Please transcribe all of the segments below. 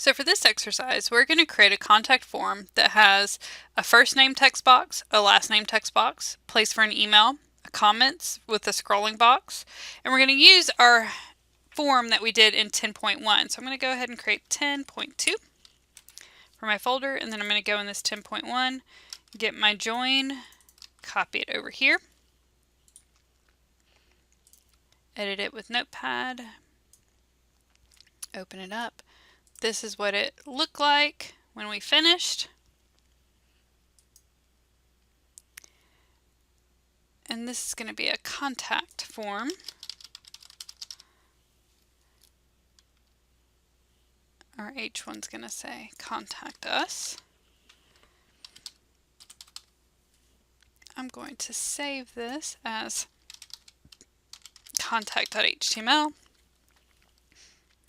So for this exercise, we're going to create a contact form that has a first name text box, a last name text box, place for an email, a comments with a scrolling box, and we're going to use our form that we did in 10.1. So I'm going to go ahead and create 10.2 for my folder, and then I'm going to go in this 10.1, get my join, copy it over here, edit it with Notepad, open it up. This is what it looked like when we finished. And this is going to be a contact form. Our H1's going to say contact us. I'm going to save this as contact.html.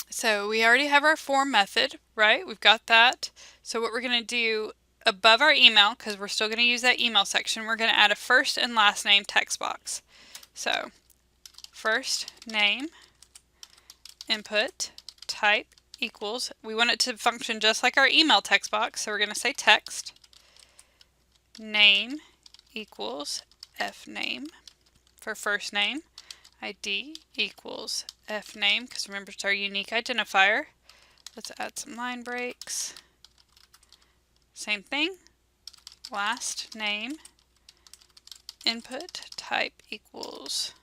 So we already have our form method, right? We've got that. So what we're going to do above our email, because we're still going to use that email section, we're going to add a first and last name text box. So first name, input, type equals, we want it to function just like our email text box, so we're going to say text, name equals fname for first name, ID equals fname, because remember it's our unique identifier. Let's add some line breaks. Same thing, last name, input type equals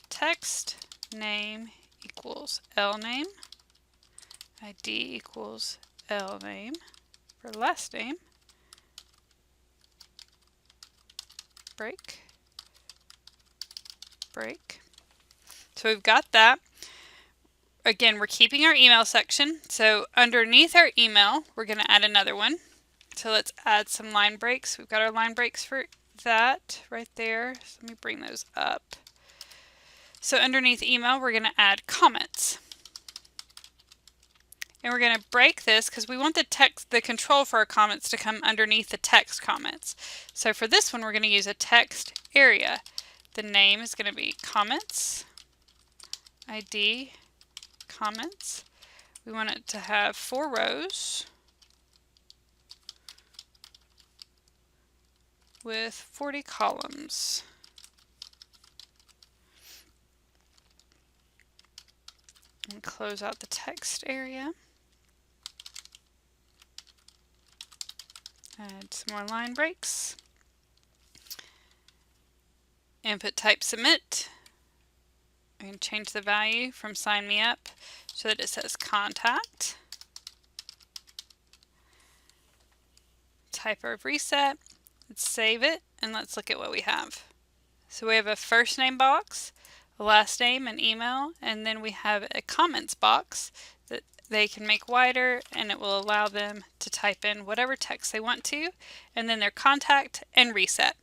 text, name equals lname, ID equals lname for last name, break. So we've got that. Again, we're keeping our email section. So underneath our email, we're going to add another one. So let's add some line breaks. We've got our line breaks for that right there. So let me bring those up. So underneath email, we're going to add comments. And we're going to break this because we want the control for our comments to come underneath the text comments. So for this one, we're going to use a text area. The name is going to be comments, ID, comments. We want it to have 4 rows with 40 columns. And close out the text area. Add some more line breaks. Input type submit. We can change the value from sign me up so that it says contact. Type our reset. Let's save it and let's look at what we have. So we have a first name box, a last name and email, and then we have a comments box that they can make wider, and it will allow them to type in whatever text they want to, and then their contact and reset.